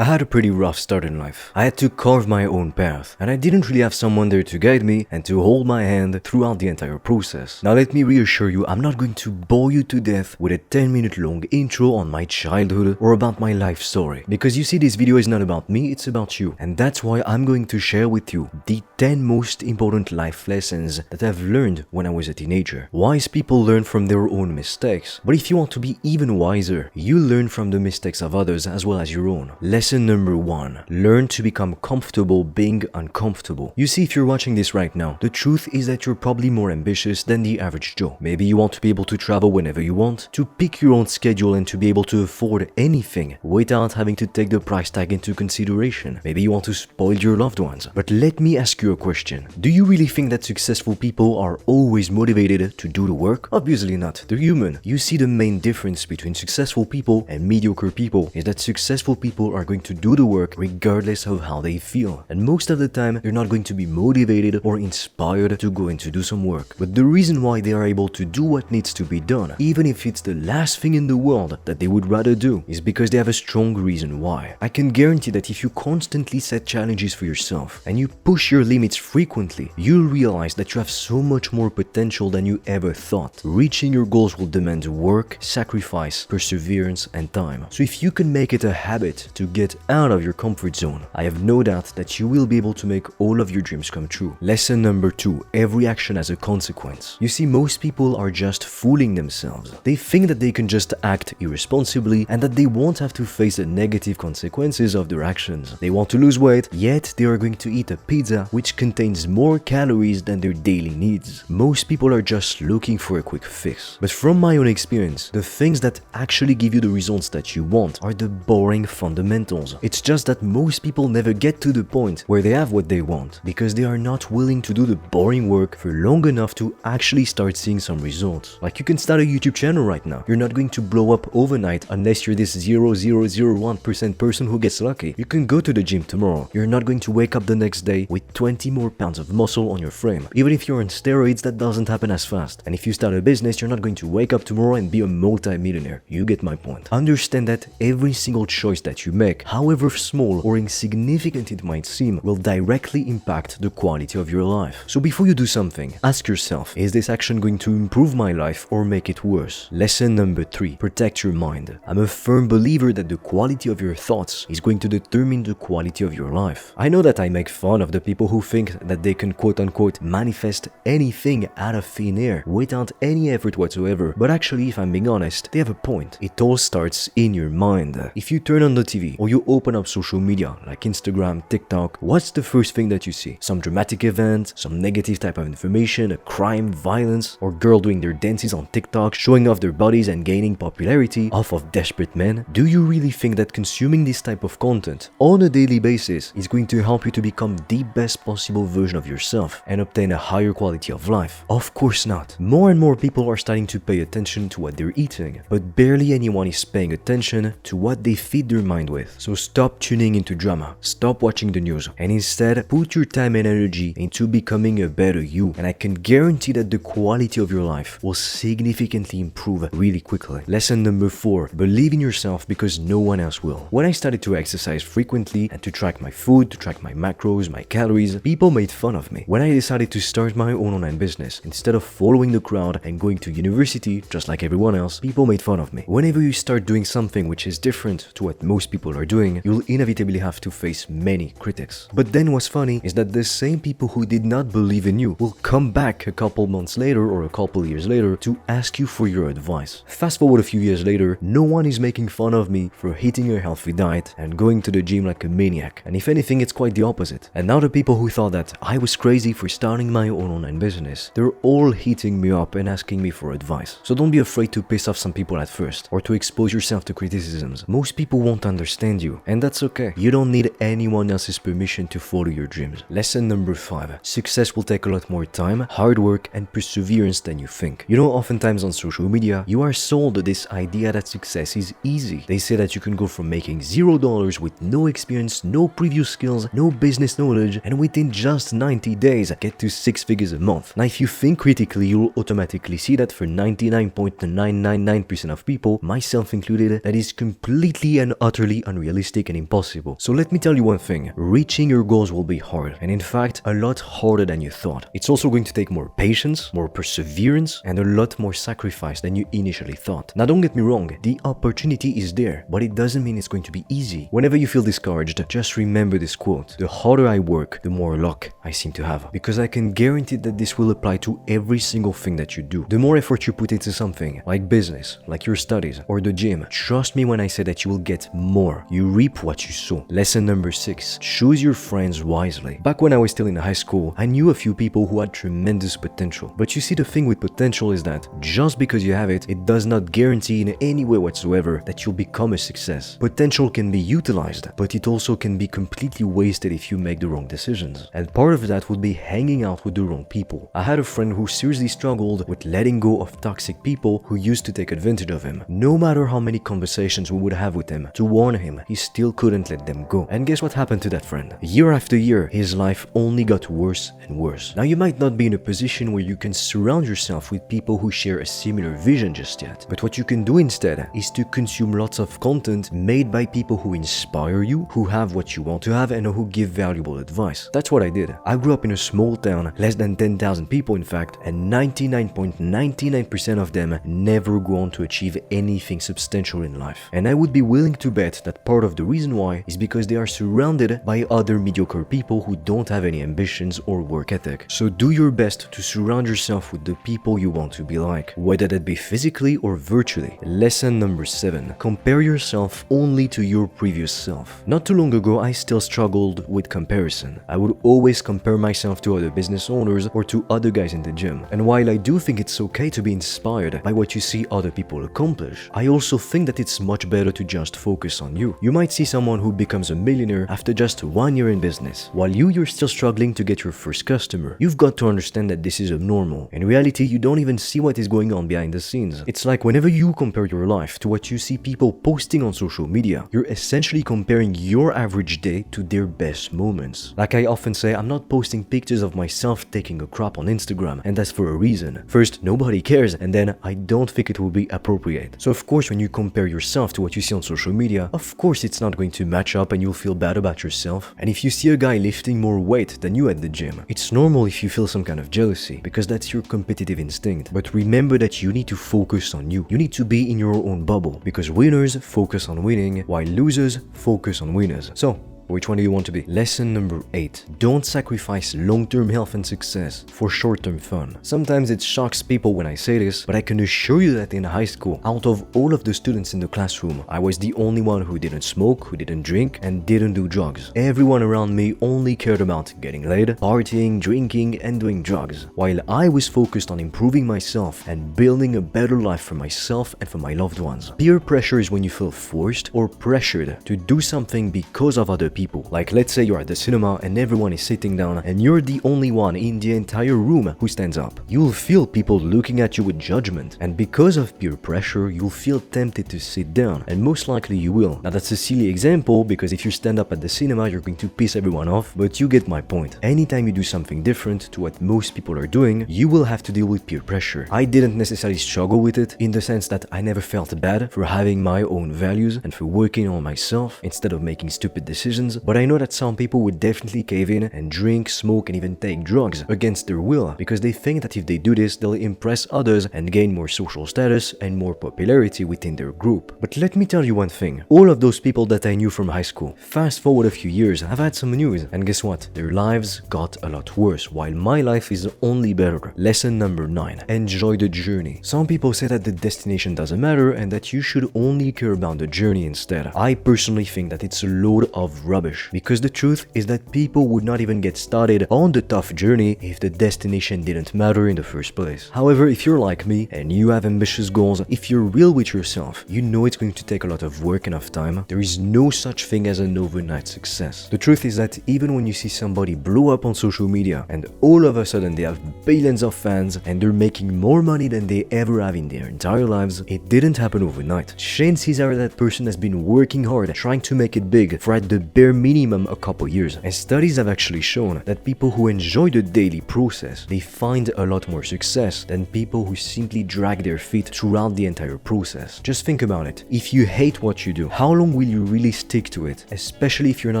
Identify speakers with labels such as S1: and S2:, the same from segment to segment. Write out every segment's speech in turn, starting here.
S1: I had a pretty rough start in life. I had to carve my own path, and I didn't really have someone there to guide me and to hold my hand throughout the entire process. Now let me reassure you, I'm not going to bore you to death with a 10-minute long intro on my childhood or about my life story, because you see, this video is not about me, it's about you, and that's why I'm going to share with you the 10 most important life lessons that I've learned when I was a teenager. Wise people learn from their own mistakes, but if you want to be even wiser, you learn from the mistakes of others as well as your own. Lesson number 1. Learn to become comfortable being uncomfortable. You see, if you're watching this right now, the truth is that you're probably more ambitious than the average Joe. Maybe you want to be able to travel whenever you want, to pick your own schedule and to be able to afford anything without having to take the price tag into consideration. Maybe you want to spoil your loved ones. But let me ask you a question. Do you really think that successful people are always motivated to do the work? Obviously not. They're human. You see, the main difference between successful people and mediocre people is that successful people are going to do the work regardless of how they feel. And most of the time, they're not going to be motivated or inspired to go and to do some work. But the reason why they are able to do what needs to be done, even if it's the last thing in the world that they would rather do, is because they have a strong reason why. I can guarantee that if you constantly set challenges for yourself and you push your limits frequently, you'll realize that you have so much more potential than you ever thought. Reaching your goals will demand work, sacrifice, perseverance, and time. So if you can make it a habit to get out of your comfort zone, I have no doubt that you will be able to make all of your dreams come true. Lesson number 2. Every action has a consequence. You see, most people are just fooling themselves. They think that they can just act irresponsibly and that they won't have to face the negative consequences of their actions. They want to lose weight, yet they are going to eat a pizza which contains more calories than their daily needs. Most people are just looking for a quick fix. But from my own experience, the things that actually give you the results that you want are the boring fundamentals. It's just that most people never get to the point where they have what they want because they are not willing to do the boring work for long enough to actually start seeing some results. Like, you can start a YouTube channel right now. You're not going to blow up overnight unless you're this 0.001% person who gets lucky. You can go to the gym tomorrow. You're not going to wake up the next day with 20 more pounds of muscle on your frame. Even if you're on steroids, that doesn't happen as fast. And if you start a business, you're not going to wake up tomorrow and be a multi-millionaire. You get my point. Understand that every single choice that you make, however small or insignificant it might seem, will directly impact the quality of your life. So before you do something, ask yourself, is this action going to improve my life or make it worse? Lesson number 3. Protect your mind. I'm a firm believer that the quality of your thoughts is going to determine the quality of your life. I know that I make fun of the people who think that they can quote-unquote manifest anything out of thin air without any effort whatsoever, but actually, if I'm being honest, they have a point. It all starts in your mind. If you turn on the TV or you open up social media like Instagram, TikTok, what's the first thing that you see? Some dramatic event, some negative type of information, a crime, violence, or girl doing their dances on TikTok, showing off their bodies and gaining popularity off of desperate men? Do you really think that consuming this type of content on a daily basis is going to help you to become the best possible version of yourself and obtain a higher quality of life? Of course not. More and more people are starting to pay attention to what they're eating, but barely anyone is paying attention to what they feed their mind with. So stop tuning into drama, stop watching the news, and instead put your time and energy into becoming a better you, and I can guarantee that the quality of your life will significantly improve really quickly. Lesson number 4. Believe in yourself because no one else will. When I started to exercise frequently and to track my food, to track my macros, my calories, people made fun of me. When I decided to start my own online business, instead of following the crowd and going to university just like everyone else, people made fun of me. Whenever you start doing something which is different to what most people are doing, you'll inevitably have to face many critics. But then what's funny is that the same people who did not believe in you will come back a couple months later or a couple years later to ask you for your advice. Fast forward a few years later, no one is making fun of me for eating a healthy diet and going to the gym like a maniac. And if anything, it's quite the opposite. And now the people who thought that I was crazy for starting my own online business, they're all hitting me up and asking me for advice. So don't be afraid to piss off some people at first or to expose yourself to criticisms. Most people won't understand you, and that's okay. You don't need anyone else's permission to follow your dreams. Lesson number 5. Success will take a lot more time, hard work, and perseverance than you think. You know, oftentimes on social media, you are sold this idea that success is easy. They say that you can go from making $0 with no experience, no previous skills, no business knowledge, and within just 90 days get to 6 figures a month. Now, if you think critically, you'll automatically see that for 99.999% of people, myself included, that is completely and utterly unrealistic. unrealistic and impossible. So let me tell you one thing, reaching your goals will be hard, and in fact, a lot harder than you thought. It's also going to take more patience, more perseverance, and a lot more sacrifice than you initially thought. Now don't get me wrong, the opportunity is there, but it doesn't mean it's going to be easy. Whenever you feel discouraged, just remember this quote: the harder I work, the more luck I seem to have. Because I can guarantee that this will apply to every single thing that you do. The more effort you put into something, like business, like your studies, or the gym, trust me when I say that you will get more. You reap what you sow. Lesson number 6, choose your friends wisely. Back when I was still in high school, I knew a few people who had tremendous potential. But you see, the thing with potential is that just because you have it, it does not guarantee in any way whatsoever that you'll become a success. Potential can be utilized, but it also can be completely wasted if you make the wrong decisions. And part of that would be hanging out with the wrong people. I had a friend who seriously struggled with letting go of toxic people who used to take advantage of him. No matter how many conversations we would have with him to warn him, he still couldn't let them go. And guess what happened to that friend? Year after year, his life only got worse and worse. Now you might not be in a position where you can surround yourself with people who share a similar vision just yet, but what you can do instead is to consume lots of content made by people who inspire you, who have what you want to have, and who give valuable advice. That's what I did. I grew up in a small town, less than 10,000 people in fact, and 99.99% of them never go on to achieve anything substantial in life. And I would be willing to bet that part of the reason why is because they are surrounded by other mediocre people who don't have any ambitions or work ethic. So do your best to surround yourself with the people you want to be like, whether that be physically or virtually. Lesson number 7, compare yourself only to your previous self. Not too long ago, I still struggled with comparison. I would always compare myself to other business owners or to other guys in the gym. And while I do think it's okay to be inspired by what you see other people accomplish, I also think that it's much better to just focus on you. You might see someone who becomes a millionaire after just 1 year in business, while you're still struggling to get your first customer. You've got to understand that this is abnormal. In reality, you don't even see what is going on behind the scenes. It's like whenever you compare your life to what you see people posting on social media, you're essentially comparing your average day to their best moments. Like I often say, I'm not posting pictures of myself taking a crap on Instagram, and that's for a reason. First, nobody cares, and then I don't think it will be appropriate. So of course, when you compare yourself to what you see on social media, of course it's not going to match up and you'll feel bad about yourself. And if you see a guy lifting more weight than you at the gym, it's normal if you feel some kind of jealousy, because that's your competitive instinct. But remember that you need to focus on you. You need to be in your own bubble, because winners focus on winning, while losers focus on winners. So, which one do you want to be? Lesson number 8. Don't sacrifice long-term health and success for short-term fun. Sometimes it shocks people when I say this, but I can assure you that in high school, out of all of the students in the classroom, I was the only one who didn't smoke, who didn't drink, and didn't do drugs. Everyone around me only cared about getting laid, partying, drinking, and doing drugs, while I was focused on improving myself and building a better life for myself and for my loved ones. Peer pressure is when you feel forced or pressured to do something because of other people. Like let's say you're at the cinema and everyone is sitting down and you're the only one in the entire room who stands up. You'll feel people looking at you with judgment, and because of peer pressure, you'll feel tempted to sit down, and most likely you will. Now that's a silly example, because if you stand up at the cinema, you're going to piss everyone off, but you get my point. Anytime you do something different to what most people are doing, you will have to deal with peer pressure. I didn't necessarily struggle with it, in the sense that I never felt bad for having my own values and for working on myself instead of making stupid decisions, but I know that some people would definitely cave in and drink, smoke, and even take drugs against their will, because they think that if they do this, they'll impress others and gain more social status and more popularity within their group. But let me tell you one thing, all of those people that I knew from high school, fast forward a few years, have had some news, and guess what? Their lives got a lot worse, while my life is only better. Lesson number 9. Enjoy the journey. Some people say that the destination doesn't matter and that you should only care about the journey instead. I personally think that it's a load of rubbish, because the truth is that people would not even get started on the tough journey if the destination didn't matter in the first place. However, if you're like me and you have ambitious goals, if you're real with yourself, you know it's going to take a lot of work and of time. There is no such thing as an overnight success. The truth is that even when you see somebody blow up on social media and all of a sudden they have billions of fans and they're making more money than they ever have in their entire lives, it didn't happen overnight. Chances are that person has been working hard trying to make it big for at the bare minimum a couple years. And studies have actually shown that people who enjoy the daily process, they find a lot more success than people who simply drag their feet throughout the entire process. Just think about it. If you hate what you do, how long will you really stick to it? Especially if you're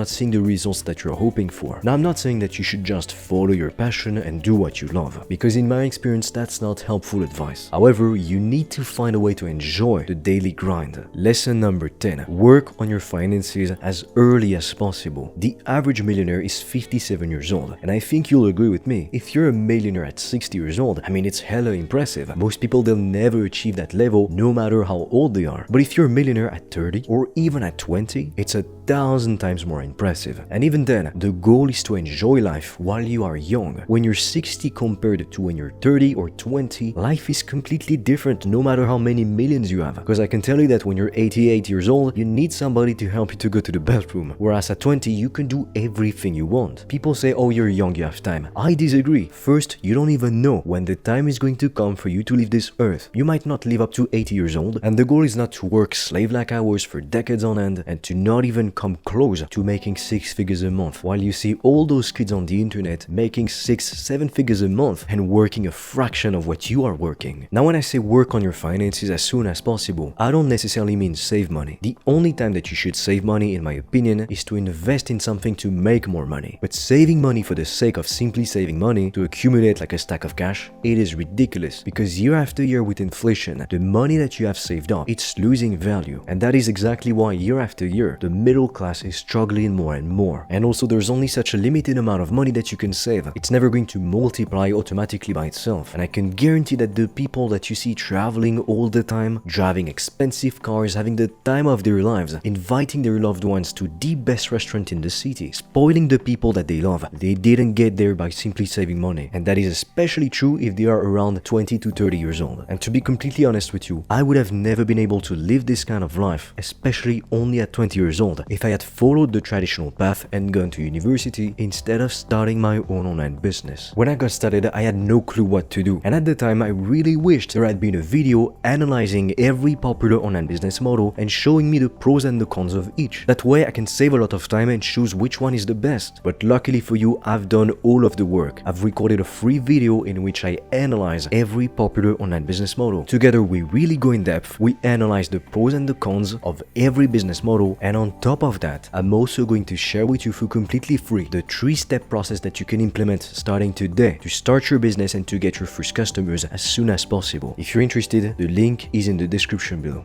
S1: not seeing the results that you're hoping for. Now, I'm not saying that you should just follow your passion and do what you love, because in my experience, that's not helpful advice. However, you need to find a way to enjoy the daily grind. Lesson number 10. Work on your finances as early as possible. The average millionaire is 57 years old, and I think you'll agree with me. If you're a millionaire at 60 years old, I mean, it's hella impressive. Most people, they'll never achieve that level no matter how old they are. But if you're a millionaire at 30 or even at 20, it's 1,000 times more impressive. And even then, the goal is to enjoy life while you are young. When you're 60 compared to when you're 30 or 20, life is completely different no matter how many millions you have. Because I can tell you that when you're 88 years old, you need somebody to help you to go to the bathroom. Whereas at 20, you can do everything you want. People say, oh, you're young, you have time. I disagree. First, you don't even know when the time is going to come for you to leave this earth. You might not live up to 80 years old, and the goal is not to work slave-like hours for decades on end and to not even come close to making 6 figures a month, while you see all those kids on the internet making 6-7 figures a month and working a fraction of what you are working. Now, when I say work on your finances as soon as possible, I don't necessarily mean save money. The only time that you should save money, in my opinion, is to invest in something to make more money. But saving money for the sake of simply saving money to accumulate like a stack of cash, it is ridiculous, because year after year with inflation, the money that you have saved up, it's losing value. And that is exactly why year after year, the middle class is struggling more and more. And also, there's only such a limited amount of money that you can save. It's never going to multiply automatically by itself. And I can guarantee that the people that you see traveling all the time, driving expensive cars, having the time of their lives, inviting their loved ones to the best restaurant in the city, spoiling the people that they love, they didn't get there by simply saving money. And that is especially true if they are around 20 to 30 years old. And to be completely honest with you, I would have never been able to live this kind of life, especially only at 20 years old, if I had followed the traditional path and gone to university instead of starting my own online business. When I got started, I had no clue what to do, and at the time I really wished there had been a video analyzing every popular online business model and showing me the pros and the cons of each. That way I can save a lot of time and choose which one is the best. But luckily for you, I've done all of the work. I've recorded a free video in which I analyze every popular online business model. Together we really go in depth, we analyze the pros and the cons of every business model, and on top of that, I'm also going to share with you for completely free the 3-step process that you can implement starting today to start your business and to get your first customers as soon as possible. If you're interested, the link is in the description below.